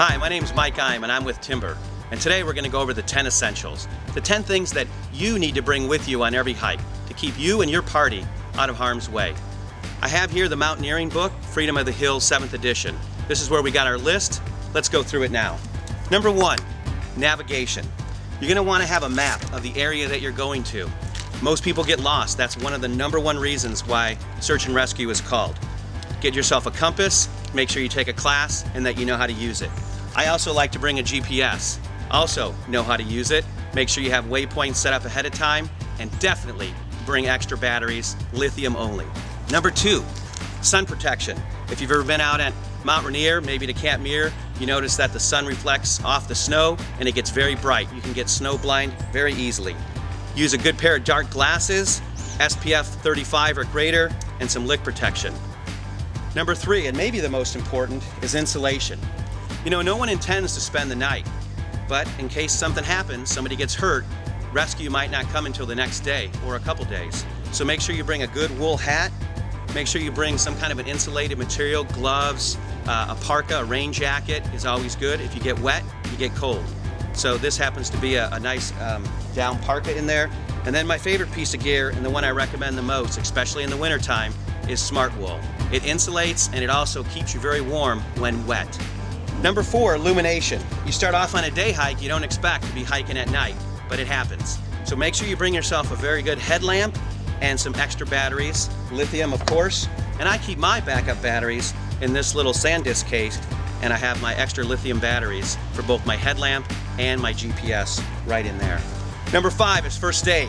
Hi, my name is Mike Eim and I'm with Timber. And today we're going to go over the 10 essentials. The 10 things that you need to bring with you on every hike to keep you and your party out of harm's way. I have here the mountaineering book, Freedom of the Hills 7th edition. This is where we got our list. Let's go through it now. Number 1, navigation. You're going to want to have a map of the area that you're going to. Most people get lost. That's one of the number one reasons why search and rescue is called. Get yourself a compass, make sure you take a class and that you know how to use it. I also like to bring a GPS. Also know how to use it. Make sure you have waypoints set up ahead of time, and definitely bring extra batteries, lithium only. Number 2, sun protection. If you've ever been out at Mount Rainier, maybe to Camp Muir, you notice that the sun reflects off the snow and it gets very bright. You can get snow blind very easily. Use a good pair of dark glasses, SPF 35 or greater, and some lick protection. Number 3, and maybe the most important, is insulation. You know, no one intends to spend the night, but in case something happens, somebody gets hurt, rescue might not come until the next day or a couple days. So make sure you bring a good wool hat, make sure you bring some kind of an insulated material, gloves, a parka, a rain jacket is always good. If you get wet, you get cold. So this happens to be a nice down parka in there. And then my favorite piece of gear, and the one I recommend the most, especially in the wintertime, is Smart Wool. It insulates and it also keeps you very warm when wet. Number 4, illumination. You start off on a day hike, you don't expect to be hiking at night, but it happens. So make sure you bring yourself a very good headlamp and some extra batteries, lithium of course, and I keep my backup batteries in this little SanDisk case, and I have my extra lithium batteries for both my headlamp and my GPS right in there. Number 5 is first aid.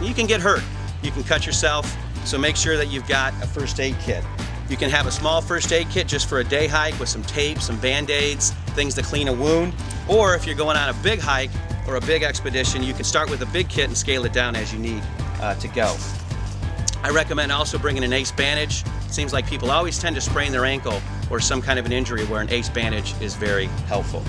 You can get hurt, you can cut yourself, so make sure that you've got a first aid kit. You can have a small first aid kit just for a day hike with some tape, some band-aids, things to clean a wound. Or if you're going on a big hike or a big expedition, you can start with a big kit and scale it down as you need to go. I recommend also bringing an ace bandage. It seems like people always tend to sprain their ankle or some kind of an injury where an ace bandage is very helpful.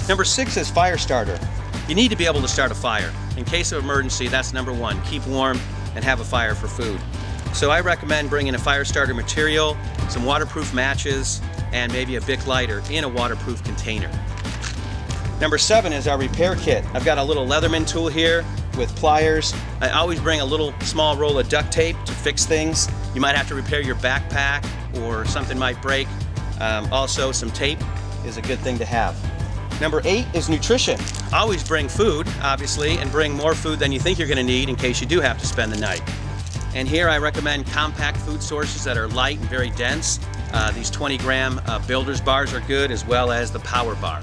Number 6 is Firestarter. You need to be able to start a fire. In case of emergency, that's number 1. Keep warm and have a fire for food. So I recommend bringing a fire starter material, some waterproof matches, and maybe a Bic lighter in a waterproof container. Number 7 is our repair kit. I've got a little Leatherman tool here with pliers. I always bring a little small roll of duct tape to fix things. You might have to repair your backpack or something might break. Also, some tape is a good thing to have. Number 8 is nutrition. Always bring food, obviously, and bring more food than you think you're going to need in case you do have to spend the night. And here I recommend compact food sources that are light and very dense. These 20-gram Builder's bars are good, as well as the Power Bar.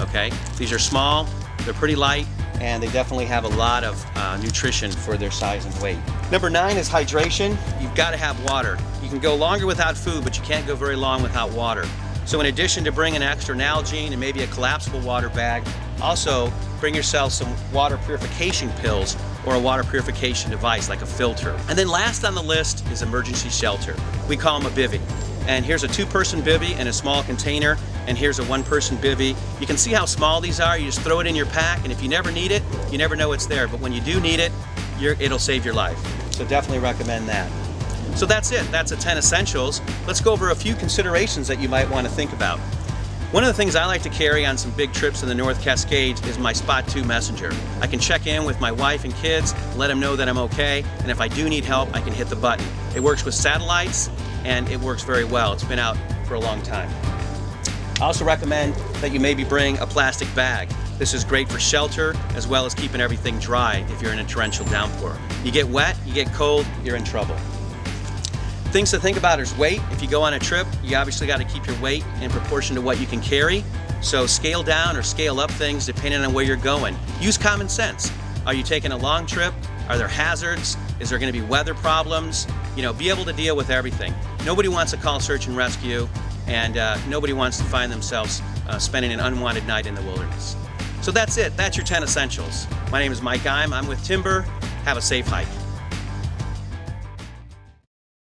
Okay, these are small, they're pretty light, and they definitely have a lot of nutrition for their size and weight. Number 9 is hydration. You've got to have water. You can go longer without food, but you can't go very long without water. So in addition to bringing an extra Nalgene and maybe a collapsible water bag, also bring yourself some water purification pills or a water purification device like a filter. And then last on the list is emergency shelter. We call them a bivvy. And here's a 2-person bivvy in a small container, and here's a 1-person bivvy. You can see how small these are. You just throw it in your pack, and if you never need it, you never know it's there. But when you do need it, it'll save your life. So definitely recommend that. So that's it. That's the 10 essentials. Let's go over a few considerations that you might want to think about. One of the things I like to carry on some big trips in the North Cascades is my Spot 2 messenger. I can check in with my wife and kids, let them know that I'm okay, and if I do need help, I can hit the button. It works with satellites, and it works very well. It's been out for a long time. I also recommend that you maybe bring a plastic bag. This is great for shelter, as well as keeping everything dry if you're in a torrential downpour. You get wet, you get cold, you're in trouble. Things to think about is weight. If you go on a trip, you obviously got to keep your weight in proportion to what you can carry. So scale down or scale up things depending on where you're going. Use common sense. Are you taking a long trip? Are there hazards? Is there going to be weather problems? You know, be able to deal with everything. Nobody wants to call search and rescue, and nobody wants to find themselves spending an unwanted night in the wilderness. So that's it. That's your 10 essentials. My name is Mike Eim. I'm with Timber. Have a safe hike.